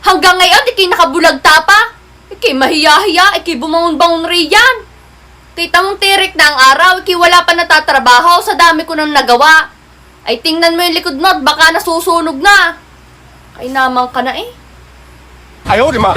Hanggang ngayon, ikay nakabulagta pa. Ikay mahiya-hiya, ikay bumangon-bangon riyan. Tita mong tirik na ang araw, ikay wala pa natatrabaho sa dami ko nang nagawa. Ay tingnan mo yung likod mo at baka nasusunog na. Ay naman ka na eh. 哎呦我的妈！